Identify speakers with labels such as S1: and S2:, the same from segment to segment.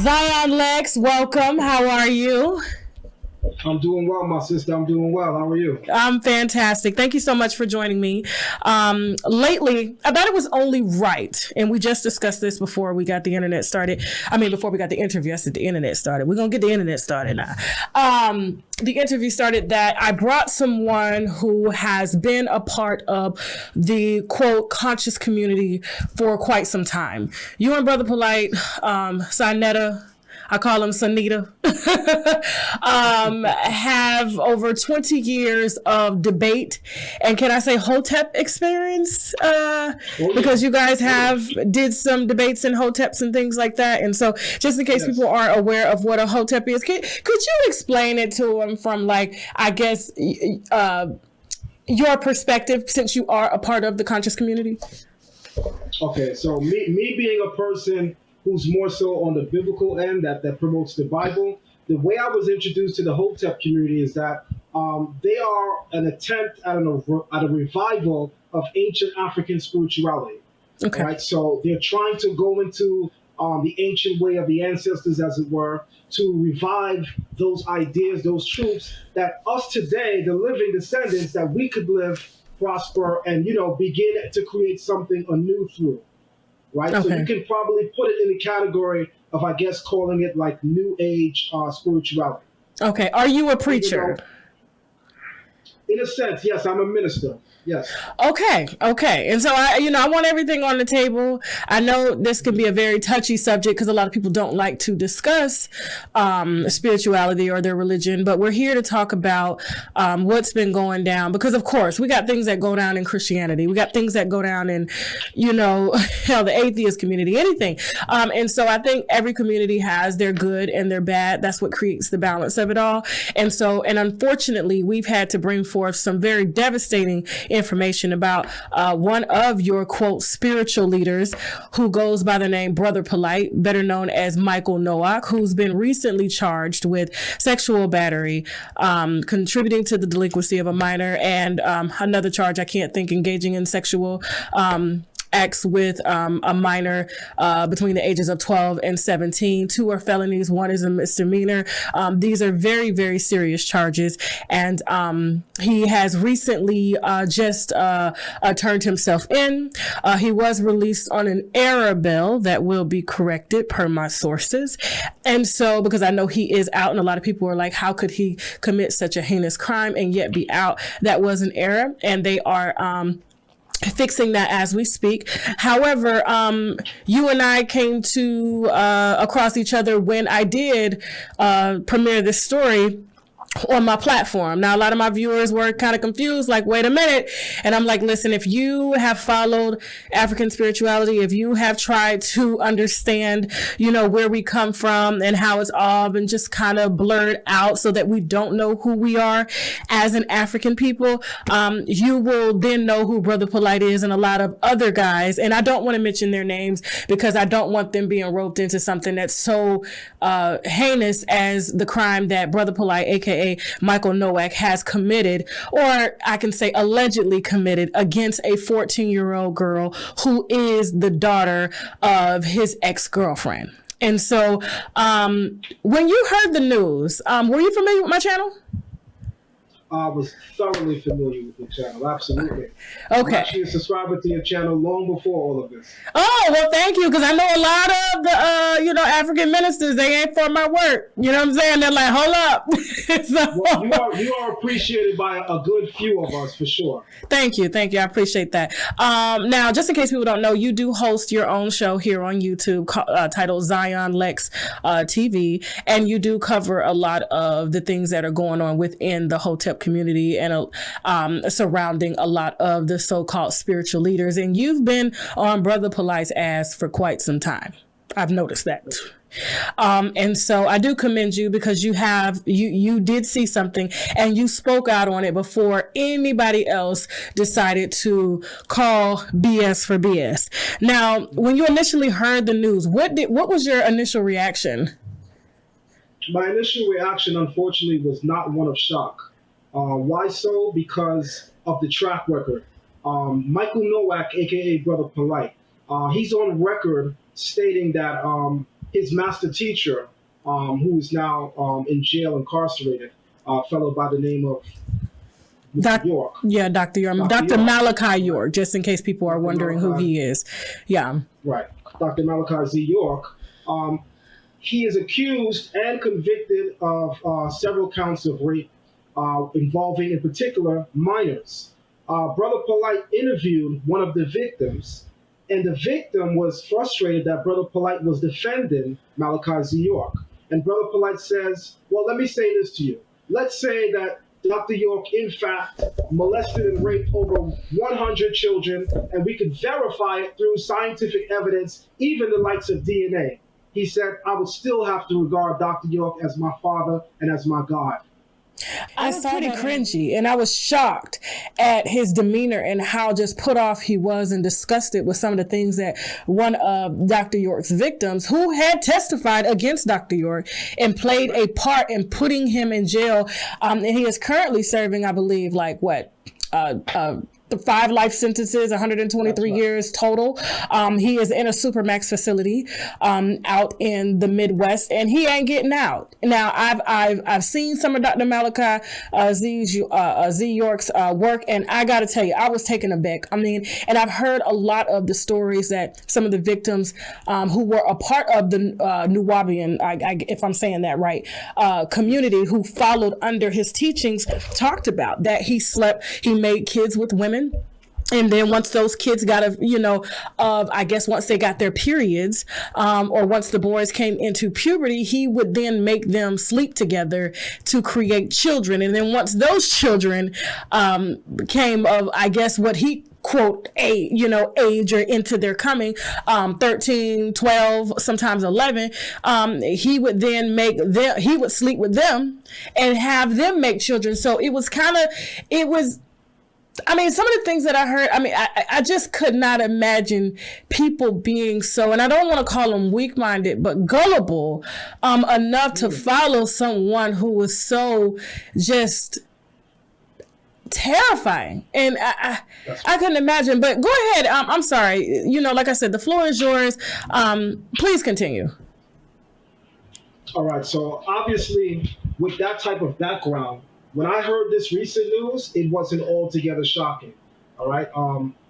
S1: Zion Lexx, welcome. How are you?
S2: I'm doing well, my sister. I'm doing well. How are you?
S1: I'm fantastic. Thank you so much for joining me. Lately, I thought it was only right, and we just discussed this before we got the internet started. Before we got the interview, I said the internet started. We're going to get the internet started now. The interview started that I brought someone who has been a part of the, quote, conscious community for quite some time. You and Brother Polight, Sinetta, I call him Sanita, have over 20 years of debate and can I say Hotep experience? Because you guys did some debates in Hoteps and things like that. And so just in case people aren't aware of what a Hotep is, could you explain it to them from your perspective since you are a part of the conscious community?
S2: Okay, so me being a person who's more so on the biblical end that promotes the Bible. The way I was introduced to the Hotep community is that they are an attempt at a revival of ancient African spirituality.
S1: Okay.
S2: Right? So they're trying to go into the ancient way of the ancestors, as it were, to revive those ideas, those truths that us today, the living descendants, that we could live, prosper, and begin to create something anew through. Right, okay. So you can probably put it in the category of, I guess, calling it like New Age spirituality.
S1: Okay, are you a preacher?
S2: In a sense, yes, I'm a minister. Yes.
S1: Okay. And so I want everything on the table. I know this can be a very touchy subject because a lot of people don't like to discuss spirituality or their religion, but we're here to talk about what's been going down because, of course, we got things that go down in Christianity. We got things that go down in, the atheist community, anything. And so I think every community has their good and their bad. That's what creates the balance of it all. And unfortunately, we've had to bring forth some very devastating information about one of your, quote, spiritual leaders who goes by the name Brother Polight, better known as Michael Nowak, who's been recently charged with sexual battery, contributing to the delinquency of a minor, and another charge I can't think, engaging in sexual acts with a minor between the ages of 12 and 17. 2 are felonies. 1 is a misdemeanor. These are very, very serious charges. And he has recently just turned himself in. He was released on an error bail that will be corrected per my sources. And so, because I know he is out and a lot of people are like, how could he commit such a heinous crime and yet be out? That was an error. And they are fixing that as we speak. However, you and I came to across each other when I did premiere this story on my platform. Now, a lot of my viewers were kind of confused, like, wait a minute. And I'm like, listen, if you have followed African spirituality, if you have tried to understand, where we come from and how it's all been just kind of blurred out so that we don't know who we are as an African people, you will then know who Brother Polight is and a lot of other guys. And I don't want to mention their names because I don't want them being roped into something that's so heinous as the crime that Brother Polight, aka Michael Nowak, has committed, or I can say allegedly committed, against a 14-year-old girl who is the daughter of his ex-girlfriend. And so when you heard the news, were you familiar with my channel?
S2: I was thoroughly familiar with the channel, absolutely.
S1: Okay.
S2: I'm actually a subscriber to your channel long before all of this.
S1: Oh, well, thank you, because I know a lot of the, African ministers, they ain't for my work. You know what I'm saying? They're like, hold up.
S2: Well, you are appreciated by a good few of us, for sure.
S1: Thank you. I appreciate that. Now, just in case people don't know, you do host your own show here on YouTube titled Zion Lexx TV, and you do cover a lot of the things that are going on within the Hotep community and surrounding a lot of the so-called spiritual leaders. And you've been on Brother Polight's ass for quite some time. I've noticed that. And so I do commend you because you did see something and you spoke out on it before anybody else decided to call BS for BS. Now, when you initially heard the news, what was your initial reaction?
S2: My initial reaction, unfortunately, was not one of shock. Why so? Because of the track record. Michael Nowak, aka Brother Polight, he's on record stating that his master teacher, who is now in jail, incarcerated, a fellow by the name of Mr. York.
S1: Yeah, Dr. York. Dr. Malachi York, just in case people are wondering who he is. Yeah.
S2: Right. Dr. Malachi Z. York. He is accused and convicted of several counts of rape involving, in particular, minors. Brother Polight interviewed one of the victims, and the victim was frustrated that Brother Polight was defending Malachi Z. York. And Brother Polight says, well, let me say this to you. Let's say that Dr. York, in fact, molested and raped over 100 children, and we could verify it through scientific evidence, even the likes of DNA. He said, I would still have to regard Dr. York as my father and as my God.
S1: That's pretty cringy, and I was shocked at his demeanor and how just put off he was and disgusted with some of the things that one of Dr. York's victims, who had testified against Dr. York and played a part in putting him in jail, and he is currently serving, I believe, like what, the 5 life sentences, 123 years total. He is in a supermax facility out in the Midwest, and he ain't getting out. Now, I've seen some of Dr. Malachi Z. York's work, and I got to tell you, I was taken aback. I mean, and I've heard a lot of the stories that some of the victims who were a part of the Nuwaubian, if I'm saying that right, community who followed under his teachings talked about that he made kids with women. And then once those kids got I guess once they got their periods, or once the boys came into puberty, he would then make them sleep together to create children. And then once those children came of, I guess, what he quote age or into their coming 13, 12, sometimes 11, he would then he would sleep with them and have them make children. So I mean, some of the things that I heard, I mean, I just could not imagine people being so, and I don't want to call them weak-minded, but gullible enough to follow someone who was so just terrifying. And I couldn't imagine, but go ahead. I'm sorry. Like I said, the floor is yours. Please continue.
S2: All right. So obviously, with that type of background, when I heard this recent news, it wasn't altogether shocking. All right.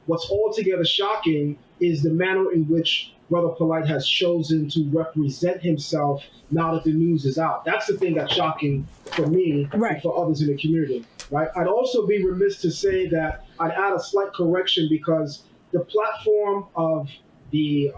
S2: What's altogether shocking is the manner in which Brother Polight has chosen to represent himself now that the news is out. That's the thing that's shocking for me and for others in the community. Right. I'd also be remiss to say that I'd add a slight correction, because the platform of the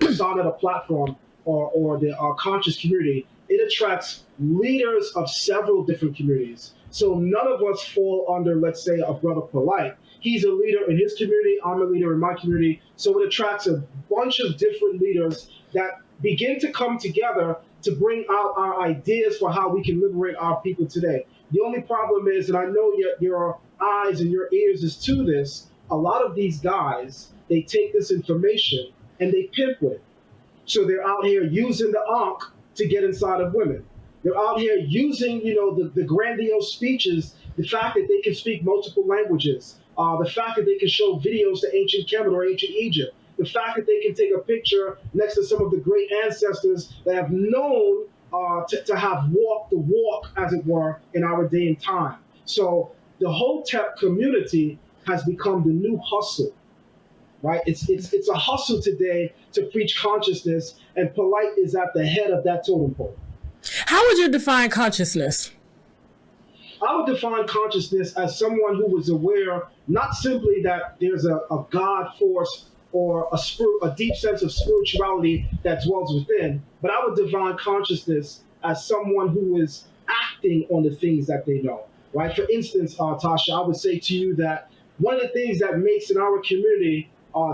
S2: persona, the platform or the conscious community, it attracts leaders of several different communities. So none of us fall under, let's say, a Brother Polight. He's a leader in his community, I'm a leader in my community. So it attracts a bunch of different leaders that begin to come together to bring out our ideas for how we can liberate our people today. The only problem is, and I know your eyes and your ears is to this, a lot of these guys, they take this information and they pimp with it. So they're out here using the ankh to get inside of women. They're out here using, the grandiose speeches, the fact that they can speak multiple languages, the fact that they can show videos to ancient Kemet or ancient Egypt, the fact that they can take a picture next to some of the great ancestors that have known to have walked the walk, as it were, in our day and time. So the Hotep community has become the new hustle, right? It's a hustle today to preach consciousness, and Polight is at the head of that totem pole.
S1: How would you define consciousness?
S2: I would define consciousness as someone who was aware, not simply that there's a God force or a deep sense of spirituality that dwells within, but I would define consciousness as someone who is acting on the things that they know, right? For instance, Tasha, I would say to you that one of the things that makes in our community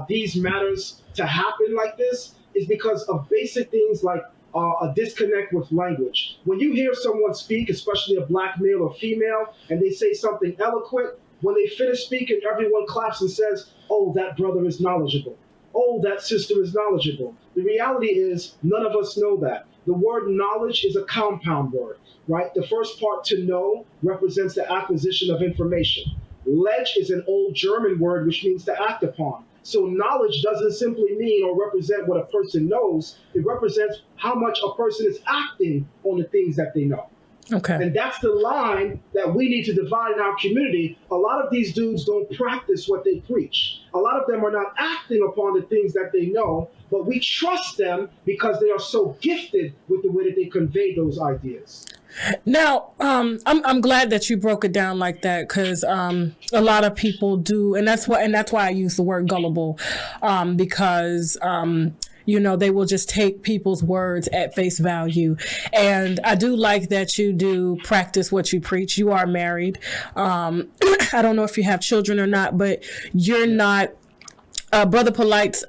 S2: these matters to happen like this is because of basic things like a disconnect with language. When you hear someone speak, especially a black male or female, and they say something eloquent, when they finish speaking, everyone claps and says, oh, that brother is knowledgeable. Oh, that sister is knowledgeable. The reality is none of us know that. The word knowledge is a compound word, right? The first part, to know, represents the acquisition of information. Lexx is an old German word which means to act upon. So knowledge doesn't simply mean or represent what a person knows. It represents how much a person is acting on the things that they know.
S1: Okay.
S2: And that's the line that we need to divide in our community. A lot of these dudes don't practice what they preach. A lot of them are not acting upon the things that they know, but we trust them because they are so gifted with the way that they convey those ideas.
S1: Now, I'm glad that you broke it down like that, because a lot of people do, and that's why I use the word gullible, because they will just take people's words at face value. And I do like that you do practice what you preach. You are married. I don't know if you have children or not, but you're not. Brother Polight's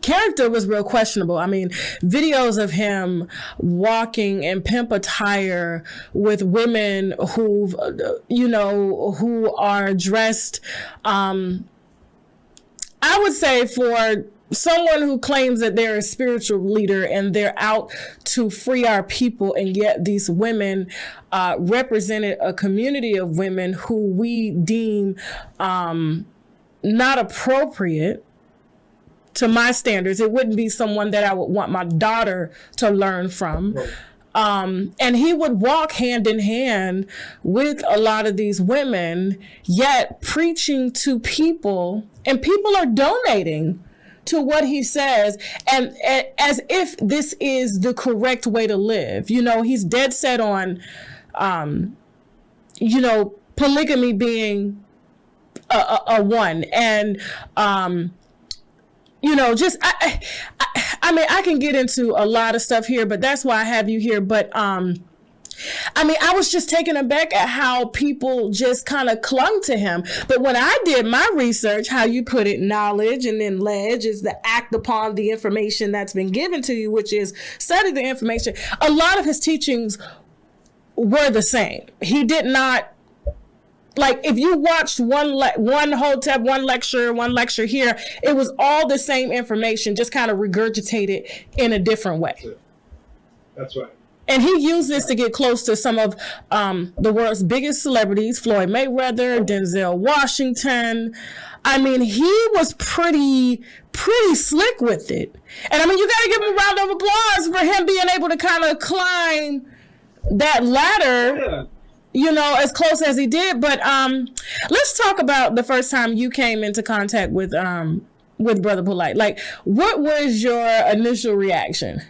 S1: character was real questionable. I mean, videos of him walking in pimp attire with women who are dressed, I would say, for someone who claims that they're a spiritual leader and they're out to free our people, and yet these women represented a community of women who we deem not appropriate to my standards. It wouldn't be someone that I would want my daughter to learn from. And he would walk hand in hand with a lot of these women, yet preaching to people, and people are donating to what he says, and as if this is the correct way to live. He's dead set on, polygamy being a one, and I mean, I can get into a lot of stuff here, but that's why I have you here. But I was just taken aback at how people just kind of clung to him. But when I did my research, how you put it, knowledge, and then ledge is the act upon the information that's been given to you, which is study the information. A lot of his teachings were the same. He did not, like, if you watched one hotep, one lecture here, it was all the same information, just kind of regurgitated in a different way.
S2: That's right.
S1: And he used this to get close to some of the world's biggest celebrities, Floyd Mayweather, Denzel Washington. I mean, he was pretty slick with it. And I mean, you got to give him a round of applause for him being able to kind of climb that ladder, as close as he did. But let's talk about the first time you came into contact with Brother Polight. Like, what was your initial reaction?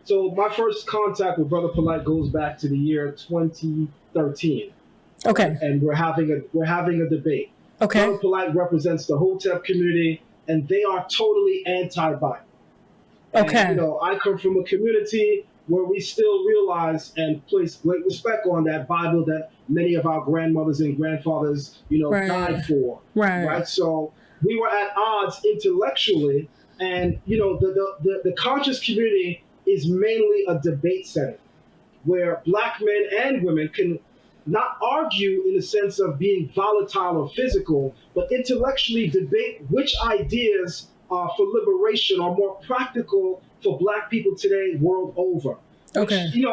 S2: So my first contact with Brother Polight goes back to the year 2013.
S1: Okay.
S2: And we're having a debate.
S1: Okay.
S2: Brother Polight represents the Hotep community, and they are totally anti-Bible.
S1: Okay.
S2: And, I come from a community where we still realize and place great respect on that Bible that many of our grandmothers and grandfathers,
S1: Right.
S2: died for.
S1: Right.
S2: So we were at odds intellectually, and the conscious community is mainly a debate setting where Black men and women can not argue in the sense of being volatile or physical, but intellectually debate which ideas for liberation are more practical for Black people today world over.
S1: Okay.
S2: Which,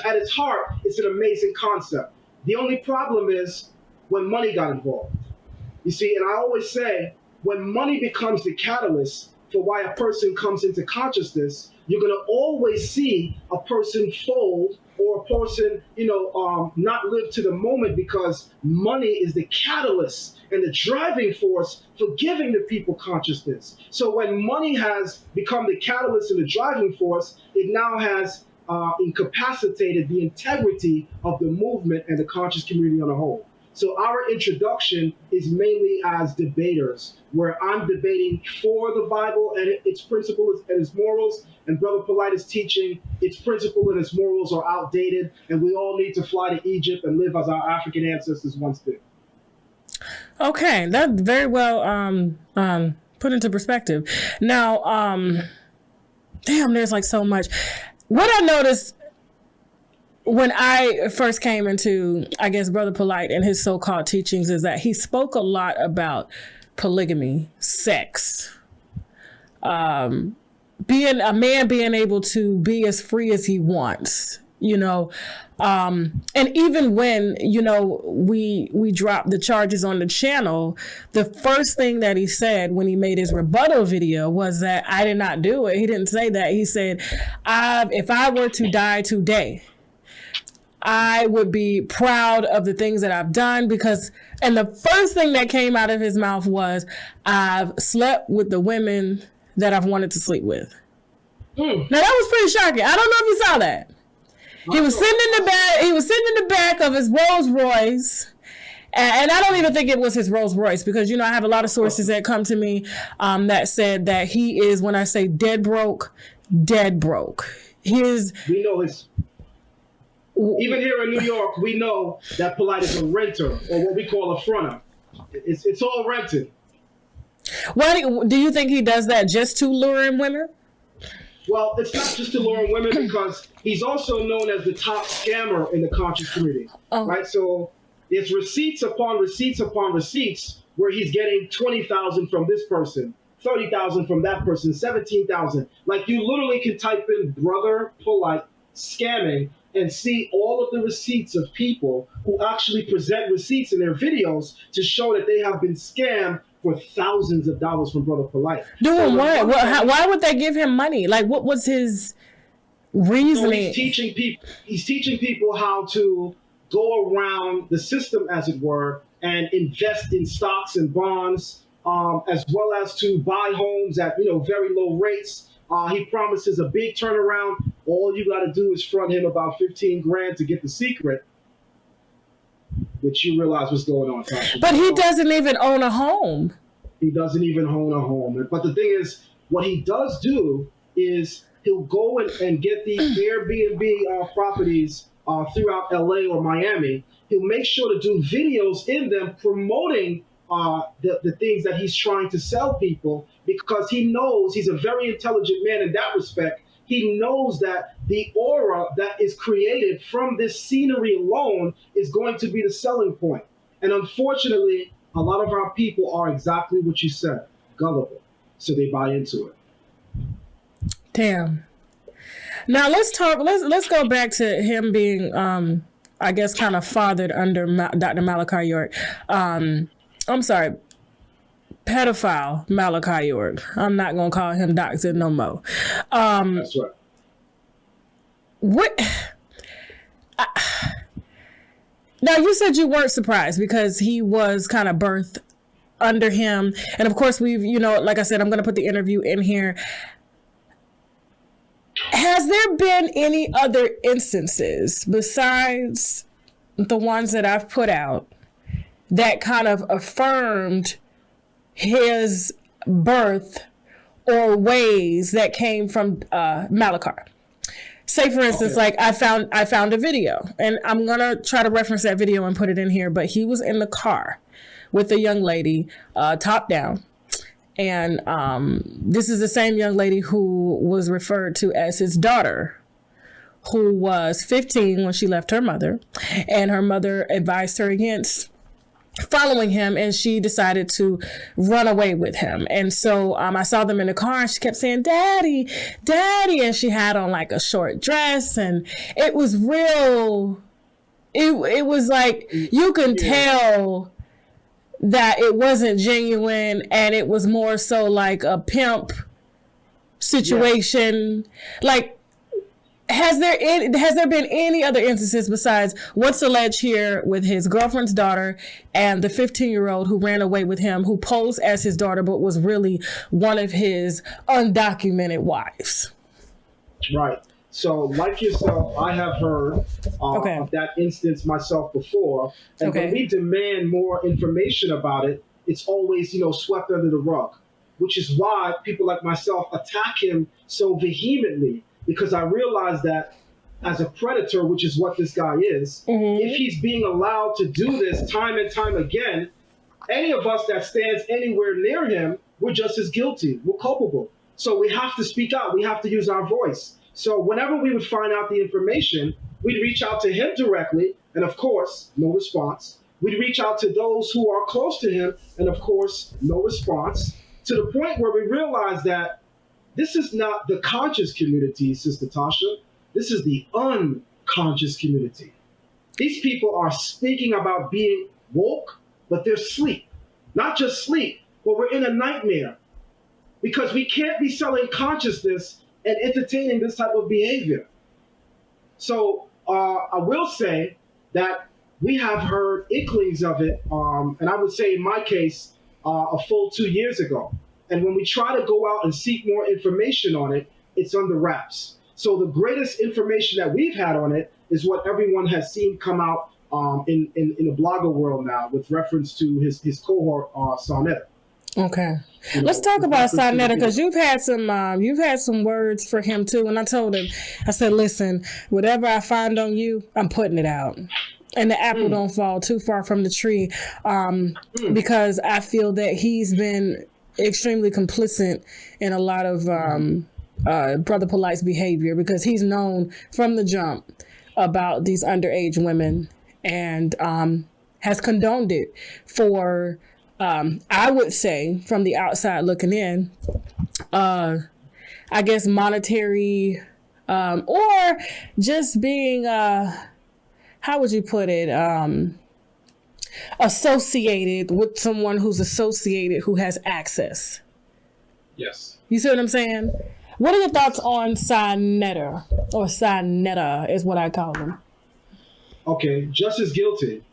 S2: at its heart, it's an amazing concept. The only problem is when money got involved. You see, and I always say, when money becomes the catalyst for why a person comes into consciousness, you're going to always see a person fold or a person, not live to the moment, because money is the catalyst and the driving force for giving the people consciousness. So when money has become the catalyst and the driving force, it now has incapacitated the integrity of the movement and the conscious community on a whole. So our introduction is mainly as debaters, where I'm debating for the Bible and its principles and its morals, and Brother Polight is teaching its principle and its morals are outdated, and we all need to fly to Egypt and live as our African ancestors once did.
S1: Okay, that's very well put into perspective. Now, there's like so much. What I noticed when I first came into, I guess, Brother Polight and his so-called teachings is that he spoke a lot about polygamy, sex, being a man being able to be as free as he wants, you know. And even when, you know, we dropped the charges on the channel, the first thing that he said when he made his rebuttal video was that I did not do it. He didn't say that. He said, if I were to die today, I would be proud of the things that I've done because, and the first thing that came out of his mouth was, I've slept with the women that I've wanted to sleep with. Now that was pretty shocking. I don't know if you saw that. He was sitting in the back. He was sitting in the back of his Rolls Royce, and I don't even think it was his Rolls Royce because, you know, I have a lot of sources that come to me that said that he is, when I say dead broke, dead broke. He is.
S2: We know his. Even here in New York, we know that Polight is a renter, or what we call a fronter. It's all rented.
S1: Why do you think he does that just to lure in women?
S2: Well, it's not just to lure in women because he's also known as the top scammer in the conscious community, right? So it's receipts upon receipts upon receipts where he's getting 20,000 from this person, 30,000 from that person, 17,000. Like you literally can type in brother Polight scamming and see all of the receipts of people who actually present receipts in their videos to show that they have been scammed for thousands of dollars from Brother Polight.
S1: Doing what? Why would they give him money? Like, what was his reasoning?
S2: So he's teaching people how to go around the system, as it were, and invest in stocks and bonds, as well as to buy homes at very low rates. He promises a big turnaround. All you got to do is front him about 15 grand to get the secret. Which you realize what's going on, Tasha.
S1: But he doesn't even own a home.
S2: He doesn't even own a home. But the thing is, what he does do is he'll go and get these Airbnb properties throughout LA or Miami. He'll make sure to do videos in them promoting the things that he's trying to sell people because he knows he's a very intelligent man in that respect. He knows that the aura that is created from this scenery alone is going to be the selling point. And unfortunately, a lot of our people are exactly what you said, gullible. So they buy into it.
S1: Damn. Now let's go back to him being, I guess, kind of fathered under Dr. Malachi York. I'm sorry, pedophile Malachi York. I'm not going to call him doctor no more.
S2: That's right.
S1: Now, you said you weren't surprised because he was kind of birthed under him. And of course, we've, like I said, I'm going to put the interview in here. Has there been any other instances besides the ones that I've put out that kind of affirmed his birth or ways that came from Malachi? Say, for instance, like I found a video, and I'm going to try to reference that video and put it in here, but he was in the car with a young lady, top down. And this is the same young lady who was referred to as his daughter, who was 15 when she left her mother, and her mother advised her against following him, and she decided to run away with him. And so I saw them in the car, and she kept saying, "Daddy, Daddy," and she had on like a short dress, and it was real. It was like you can tell that it wasn't genuine, and it was more so like a pimp situation. Yeah. Like, has there been any other instances besides what's alleged here with his girlfriend's daughter and the 15-year-old who ran away with him, who posed as his daughter but was really one of his undocumented wives?
S2: Right. So, like yourself, I have heard of that instance myself before. And when we demand more information about it, it's always, swept under the rug, which is why people like myself attack him so vehemently, because I realize that as a predator, which is what this guy is, if he's being allowed to do this time and time again, any of us that stands anywhere near him, we're just as guilty. We're culpable. So we have to speak out. We have to use our voice. So whenever we would find out the information, we'd reach out to him directly, and of course, no response. We'd reach out to those who are close to him, and of course, no response, to the point where we realize that this is not the conscious community, Sister Tasha. This is the conscious community. These people are speaking about being woke, but they're asleep. Not just sleep, but we're in a nightmare because we can't be selling consciousness and entertaining this type of behavior. So I will say that we have heard inklings of it, and I would say in my case, a full 2 years ago. And when we try to go out and seek more information on it, it's under wraps. So the greatest information that we've had on it is what everyone has seen come out in the blogger world now with reference to his cohort, Sarnetta.
S1: Okay, let's talk about Sarnetta because you've had some words for him too. And I told him, I said, listen, whatever I find on you, I'm putting it out. And the apple don't fall too far from the tree, because I feel that he's been extremely complicit in a lot of Brother Polight's behavior, because he's known from the jump about these underage women and has condoned it for, I would say, from the outside looking in, I guess monetary or just being, how would you put it, associated with someone who's associated who has access.
S2: Yes.
S1: You see what I'm saying? What are your thoughts on Sarnetta, or Sarnetta is what I call him? Okay,
S2: just as guilty,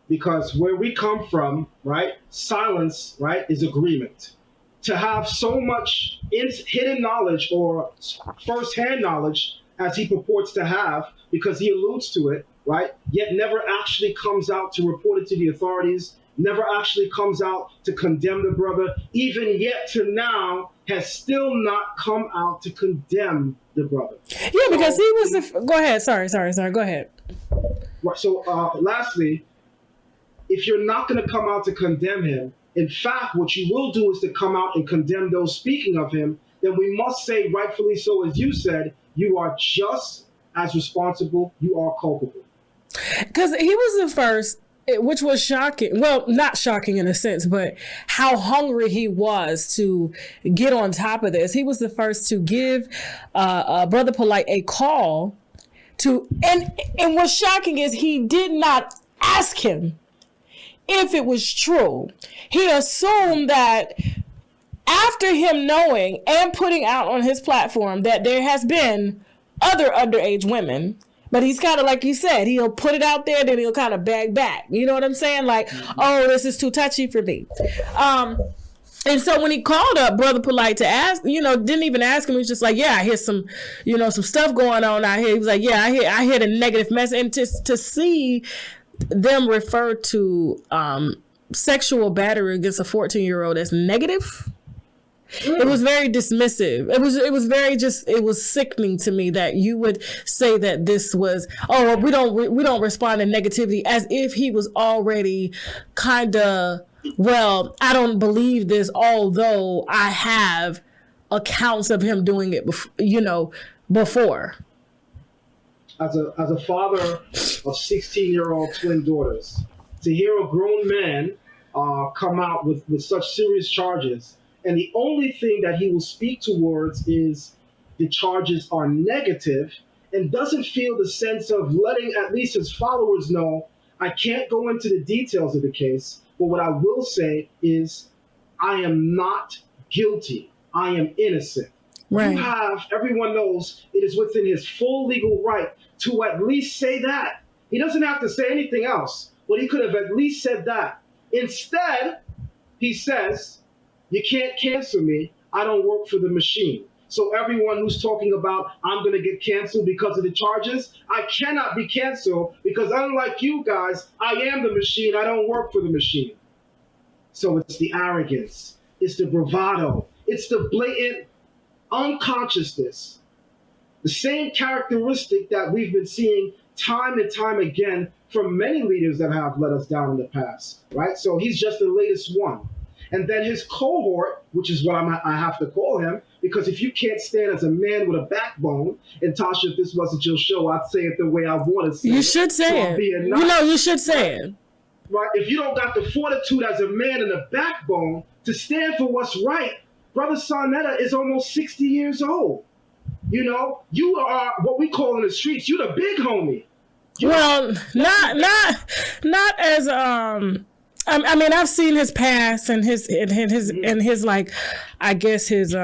S2: because where we come from, right, silence, right, is agreement. To have so much hidden knowledge or firsthand knowledge as he purports to have, because he alludes to it, right, yet never actually comes out to report it to the authorities, never actually comes out to condemn the brother, even yet to now has still not come out to condemn the brother.
S1: Yeah, because he was go ahead. Sorry. Go ahead.
S2: Right. So lastly, if you're not going to come out to condemn him, in fact, what you will do is to come out and condemn those speaking of him, then we must say, rightfully so, as you said, you are just as responsible, you are culpable.
S1: Because he was the first, which was shocking. Well, not shocking in a sense, but how hungry he was to get on top of this. He was the first to give Brother Polight a call to, and what's shocking is he did not ask him if it was true. He assumed that after him knowing and putting out on his platform that there has been other underage women, but he's kind of, like you said, he'll put it out there, then he'll kind of bag back. You know what I'm saying? Like, oh, this is too touchy for me. And so when he called up Brother Polight to ask, didn't even ask him. He was just like, yeah, I hear some, some stuff going on out here. He was like, yeah, I hear the negative message. And to see them refer to sexual battery against a 14-year-old as negative, it was very dismissive. It was sickening to me that you would say that this was, oh, we don't respond to negativity, as if he was already kind of, well, I don't believe this, although I have accounts of him doing it before.
S2: As a father of 16-year-old twin daughters, to hear a grown man come out with such serious charges, and the only thing that he will speak towards is the charges are negative, and doesn't feel the sense of letting at least his followers know, I can't go into the details of the case, but what I will say is I am not guilty. I am innocent. Right. Everyone knows it is within his full legal right to at least say that. He doesn't have to say anything else, but he could have at least said that. Instead, he says, you can't cancel me. I don't work for the machine. So everyone who's talking about I'm going to get canceled because of the charges, I cannot be canceled because unlike you guys, I am the machine. I don't work for the machine. So it's the arrogance. It's the bravado. It's the blatant unconsciousness. The same characteristic that we've been seeing time and time again from many leaders that have let us down in the past, right? So he's just the latest one. And then his cohort, which is what I have to call him, because if you can't stand as a man with a backbone, and Tasha, if this wasn't your show, I'd say it the way I want to say it.
S1: You should say it. You should say it.
S2: Right? If you don't got the fortitude as a man and a backbone to stand for what's right, Brother Sarnetta is almost 60 years old. You are what we call in the streets, you the big homie.
S1: Well, not as I mean, I've seen his past and his like, I guess his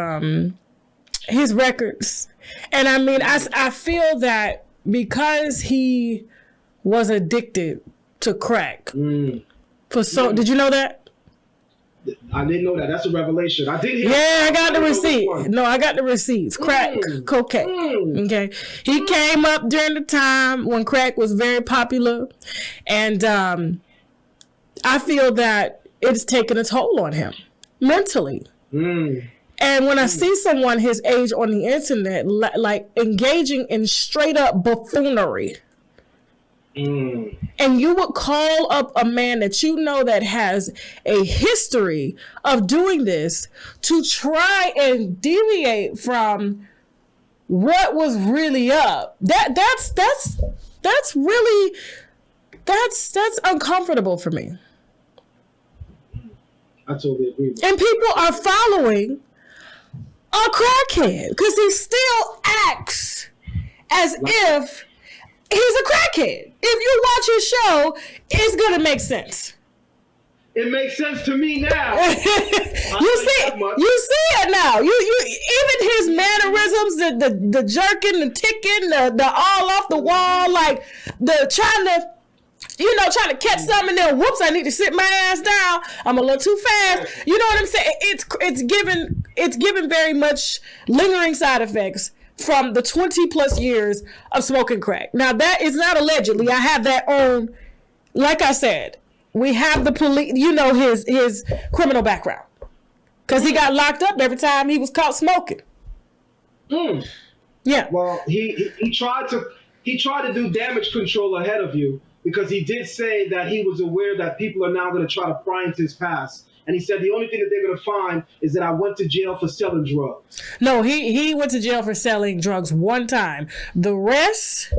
S1: records, and I mean, I feel that because he was addicted to crack for did you know that?
S2: I didn't know that. That's a revelation. I did hear.
S1: Yeah, I got the receipt. No, I got the receipts. Crack cocaine. Okay, he came up during the time when crack was very popular, and I feel that it's taken a toll on him mentally. And when I see someone his age on the internet, like engaging in straight up buffoonery, and you would call up a man that you know that has a history of doing this to try and deviate from what was really up, that's really uncomfortable for me.
S2: I totally agree.
S1: And people are following a crackhead because he still acts as if he's a crackhead. If you watch his show, it's gonna make sense.
S2: It makes sense to me now.
S1: you see it now. You even his mannerisms, the jerking, the ticking, the all off the wall, like the trying to catch something and then whoops, I need to sit my ass down. I'm a little too fast. You know what I'm saying? It's given very much lingering side effects from the 20 plus years of smoking crack. Now that is not allegedly. I have that on, like I said, we have the police, his criminal background. Because he got locked up every time he was caught smoking. Yeah.
S2: Well, he tried to do damage control ahead of you, because he did say that he was aware that people are now going to try to pry into his past. And he said the only thing that they're going to find is that I went to jail for selling drugs.
S1: No, he went to jail for selling drugs one time. The rest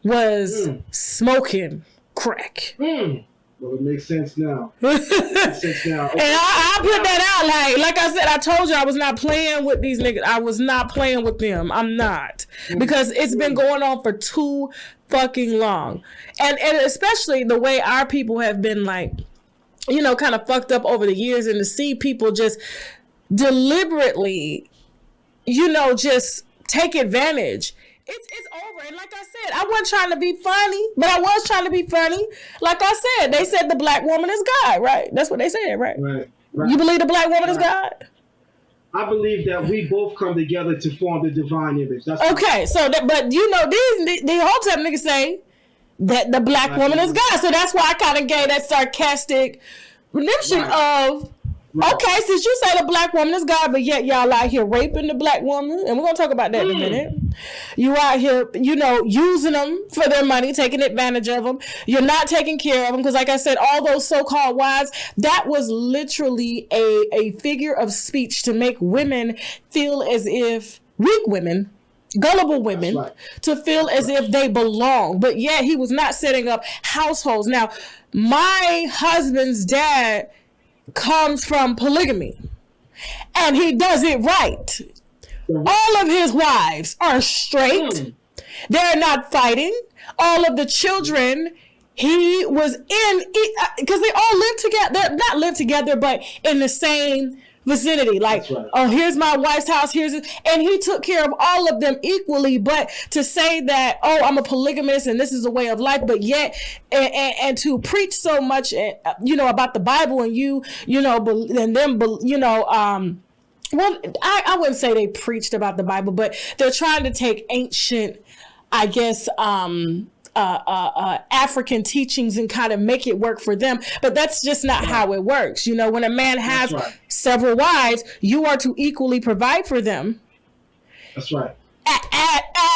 S1: was smoking crack.
S2: Well, it makes sense now. Okay.
S1: And I put that out. Like I said, I told you I was not playing with these niggas. I was not playing with them. I'm not. Because it's been going on for too fucking long. And especially the way our people have been like, kind of fucked up over the years, and to see people just deliberately, just take advantage. It's over. And like I said, I wasn't trying to be funny, but I was trying to be funny. Like I said, they said the black woman is God, right? That's what they said, right?
S2: Right.
S1: You believe the black woman is God?
S2: I believe that we both come together to form the divine image. That's
S1: okay. So, but the whole time niggas say that the black woman is God. So that's why I kind of gave that sarcastic redemption of, okay, since you say the black woman is God, but yet y'all out here raping the black woman, and we're going to talk about that in a minute. You out here, using them for their money, taking advantage of them. You're not taking care of them because, like I said, all those so-called wives, that was literally a figure of speech to make women feel as if, weak women, gullible women, to feel as if they belong. But yet he was not setting up households. Now, my husband's dad comes from polygamy, and he does it right. All of his wives are straight. They're not fighting. All of the children he was in, because they all live together, not live together, but in the same vicinity. Like, oh, here's my wife's house, and he took care of all of them equally. But to say that, oh, I'm a polygamist and this is a way of life, but yet, and to preach so much, about the Bible, and well, I wouldn't say they preached about the Bible, but they're trying to take ancient, I guess, African teachings and kind of make it work for them. But that's just not how it works. When a man has several wives, you are to equally provide for them.
S2: That's right.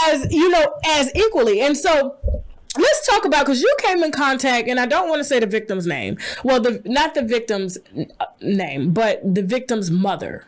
S1: As equally. And so let's talk about, because you came in contact, and I don't want to say the victim's name. Well, not the victim's name, but the victim's mother.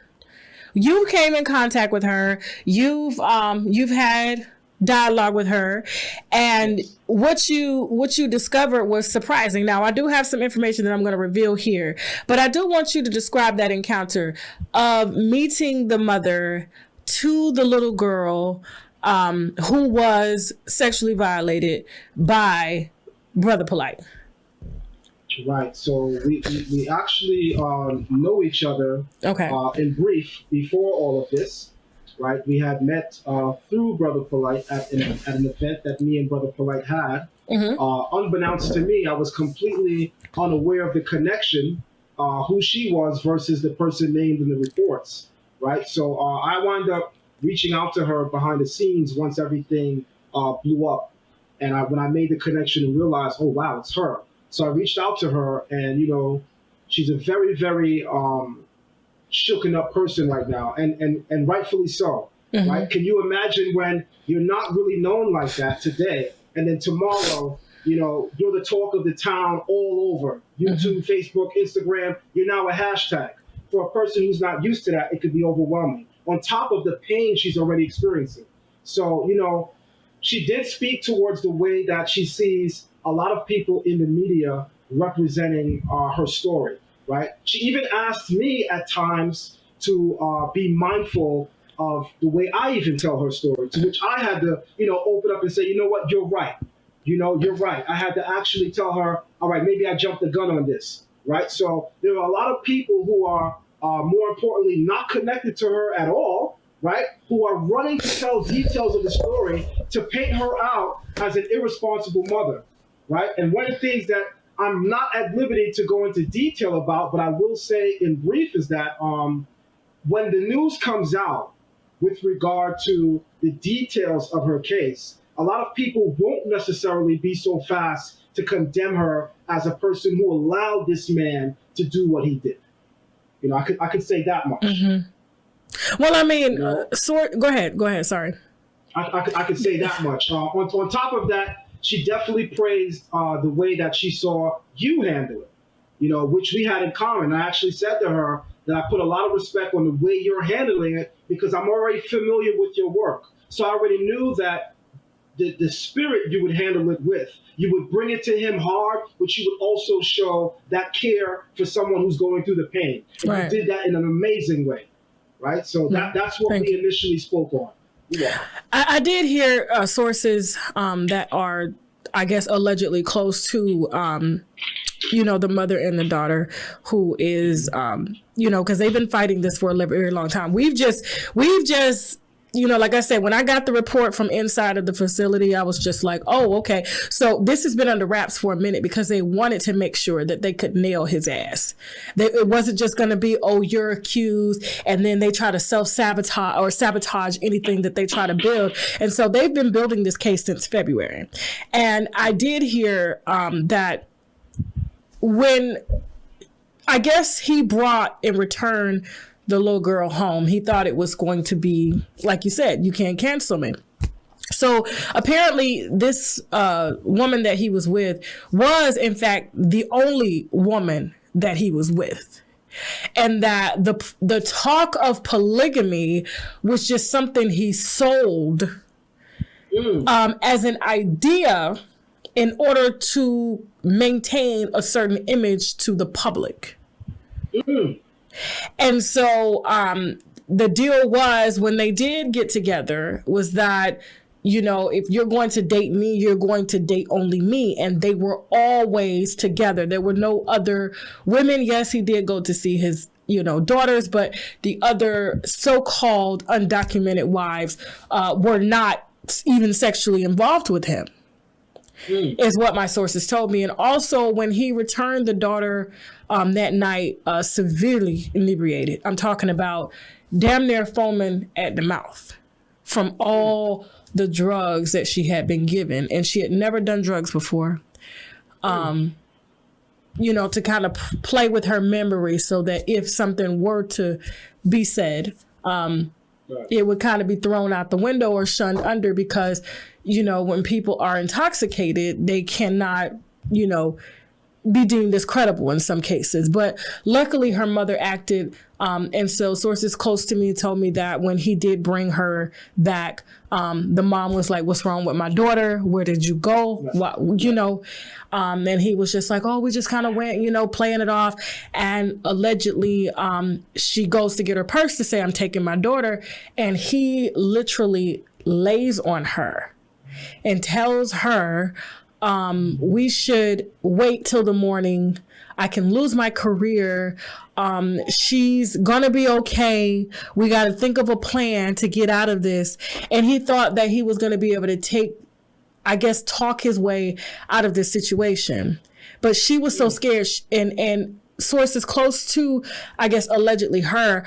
S1: You came in contact with her. You've had dialogue with her, and what you discovered was surprising. Now, I do have some information that I'm going to reveal here, but I do want you to describe that encounter of meeting the mother to the little girl, who was sexually violated by Brother Polight.
S2: Right. So we actually know each other.
S1: Okay.
S2: In brief, before all of this, right? We had met through Brother Polight at an event that me and Brother Polight had. Unbeknownst to me, I was completely unaware of the connection, who she was versus the person named in the reports, right? So I wound up reaching out to her behind the scenes once everything blew up. And when I made the connection and realized, oh, wow, it's her. So I reached out to her, and, you know, she's a very, very shooken up person right now, and rightfully so, right? Can you imagine when you're not really known like that today, and then tomorrow, you know, you're the talk of the town all over YouTube, Facebook, Instagram. You're now a hashtag. For a person who's not used to that, it could be overwhelming. On top of the pain she's already experiencing. So, you know, she did speak towards the way that she sees a lot of people in the media representing her story, right? She even asked me at times to be mindful of the way I even tell her story, to which I had to, you know, open up and say, you know what, you're right. You know, you're right. I had to actually tell her, all right, maybe I jumped the gun on this, right? So there are a lot of people who are, more importantly, not connected to her at all, right? Who are running to tell details of the story to paint her out as an irresponsible mother, right? And one of the things that I'm not at liberty to go into detail about, but I will say in brief, is that when the news comes out with regard to the details of her case, a lot of people won't necessarily be so fast to condemn her as a person who allowed this man to do what he did. You know, I could say that much.
S1: Well, I mean,
S2: You know?
S1: Go ahead. Sorry.
S2: I could say that much. On top of that, she definitely praised the way that she saw you handle it, you know, which we had in common. I actually said to her that I put a lot of respect on the way you're handling it because I'm already familiar with your work. So I already knew that the spirit you would handle it with, you would bring it to him hard, but you would also show that care for someone who's going through the pain. And
S1: Right.
S2: you did that in an amazing way, right? So that's what we initially spoke on. Yeah.
S1: I did hear sources that are, I guess, allegedly close to, you know, the mother and the daughter who is, you know, because they've been fighting this for a very long time. We've just, you know, like I said, when I got the report from inside of the facility, I was just like, oh, okay. So this has been under wraps for a minute because they wanted to make sure that they could nail his ass. It wasn't just going to be, oh, you're accused. And then they try to self-sabotage or sabotage anything that they try to build. And so they've been building this case since February. And I did hear that when, I guess he brought in return the little girl home, he thought it was going to be, like you said, you can't cancel me. So apparently this woman that he was with was, in fact, the only woman that he was with. And that the talk of polygamy was just something he sold as an idea in order to maintain a certain image to the public. And so the deal was, when they did get together, was that, you know, if you're going to date me, you're going to date only me. And they were always together. There were no other women. Yes, he did go to see his, you know, daughters, but the other so-called undocumented wives were not even sexually involved with him. Is what my sources told me. And also when he returned the daughter that night severely inebriated, I'm talking about damn near foaming at the mouth from all the drugs that she had been given. And she had never done drugs before, you know, to kind of play with her memory so that if something were to be said, it would kind of be thrown out the window or shunned under because, you know, when people are intoxicated, they cannot, you know, be deemed as credible in some cases. But luckily her mother acted, and so sources close to me told me that when he did bring her back, the mom was like, "What's wrong with my daughter? Where did you go?" What, you know, and he was just like, "Oh, we just kind of went, you know, playing it off." And allegedly, she goes to get her purse to say, "I'm taking my daughter," and he literally lays on her and tells her, we should wait till the morning. I can lose my career. She's gonna be okay. We got to think of a plan to get out of this. And he thought that he was going to be able to talk his way out of this situation. But she was so scared, and sources close to, I guess, allegedly her,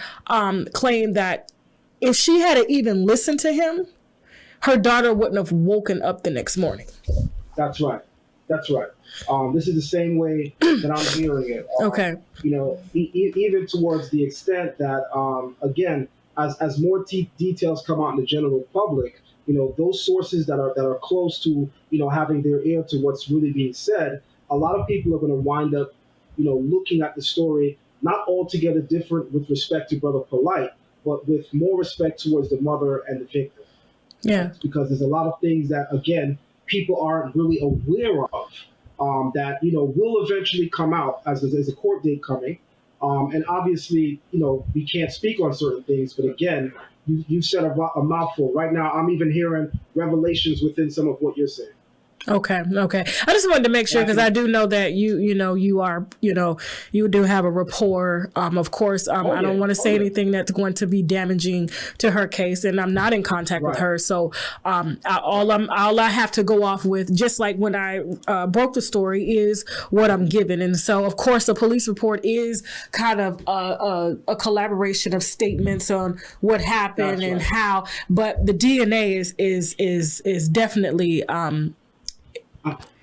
S1: claimed that if she had even listened to him, her daughter wouldn't have woken up the next morning.
S2: That's right. That's right. This is the same way that I'm hearing it.
S1: Okay.
S2: You know, even towards the extent that, again, as more details come out in the general public, you know, those sources that are close to, you know, having their ear to what's really being said, a lot of people are going to wind up, you know, looking at the story not altogether different with respect to Brother Polight, but with more respect towards the mother and the victim.
S1: Yeah.
S2: Because there's a lot of things that, again, people aren't really aware of, that, you know, will eventually come out as a court date coming. And obviously, you know, we can't speak on certain things, but again, you said a mouthful. Right now, I'm even hearing revelations within some of what you're saying.
S1: Okay. I just wanted to make sure, because I do know that you do have a rapport. Of course, I don't want to say anything that's going to be damaging to her case, and I'm not in contact with her. So all I have to go off with, just like when I broke the story, is what I'm given. And so, of course, the police report is kind of a collaboration of statements on what happened and how. But the DNA is definitely.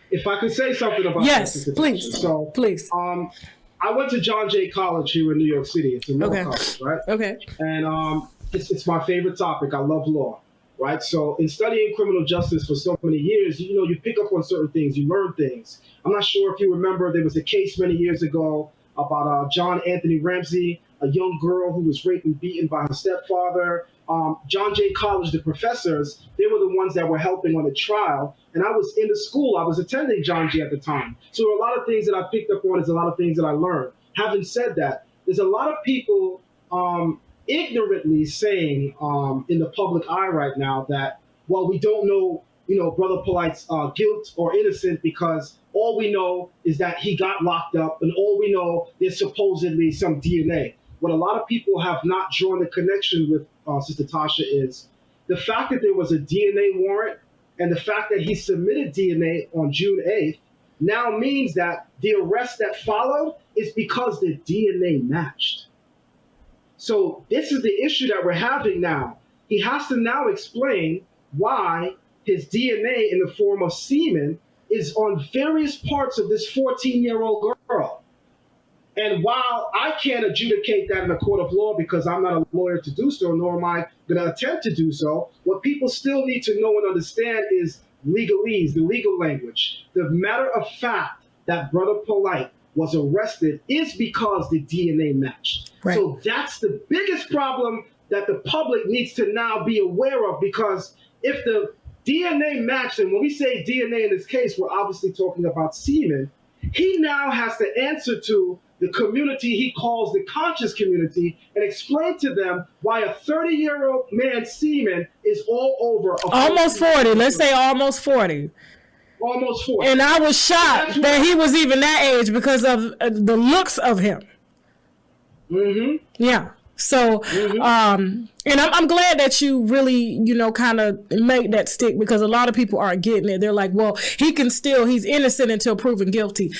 S2: If I could say something about
S1: yes,
S2: that.
S1: Please.
S2: So,
S1: please.
S2: I went to John Jay College here in New York City. It's a law college, right?
S1: Okay.
S2: And it's my favorite topic. I love law, right? So in studying criminal justice for so many years, you know, you pick up on certain things, you learn things. I'm not sure if you remember, there was a case many years ago about John Anthony Ramsey, a young girl who was raped and beaten by her stepfather. John Jay College, the professors, they were the ones that were helping on the trial. And I was in the school. I was attending John Jay at the time. So there were a lot of things that I picked up on. There's a lot of things that I learned. Having said that, there's a lot of people ignorantly saying in the public eye right now that, well, we don't know, you know, Brother Polight's guilt or innocent, because all we know is that he got locked up, and all we know is supposedly some DNA. What a lot of people have not drawn the connection with, Sister Tasha, is the fact that there was a DNA warrant and the fact that he submitted DNA on June 8th now means that the arrest that followed is because the DNA matched. So this is the issue that we're having now. He has to now explain why his DNA in the form of semen is on various parts of this 14-year-old girl. And while I can't adjudicate that in a court of law, because I'm not a lawyer to do so, nor am I going to attempt to do so, what people still need to know and understand is legalese, the legal language. The matter of fact that Brother Polight was arrested is because the DNA matched. Right. So that's the biggest problem that the public needs to now be aware of, because if the DNA matched, and when we say DNA in this case, we're obviously talking about semen, he now has to answer to the community he calls the conscious community and explain to them why a 30-year-old man's semen is all over.
S1: Almost 40. Let's say almost 40.
S2: Almost 40.
S1: And I was shocked that he was even that age because of the looks of him.
S2: Mm-hmm.
S1: Yeah. So, and I'm glad that you really, you know, kind of made that stick, because a lot of people aren't getting it. They're like, well, he's innocent until proven guilty.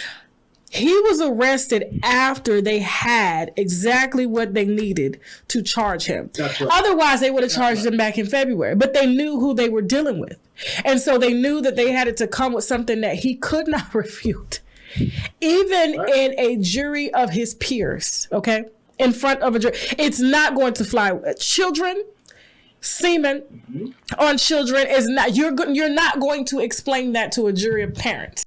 S1: He was arrested after they had exactly what they needed to charge him. That's right. Otherwise, they would have charged him back in February. But they knew who they were dealing with. And so they knew that they had to come with something that he could not refute. Even in a jury of his peers, okay? In front of a jury. It's not going to fly. Children, semen on children is not, you're not going to explain that to a jury of parents.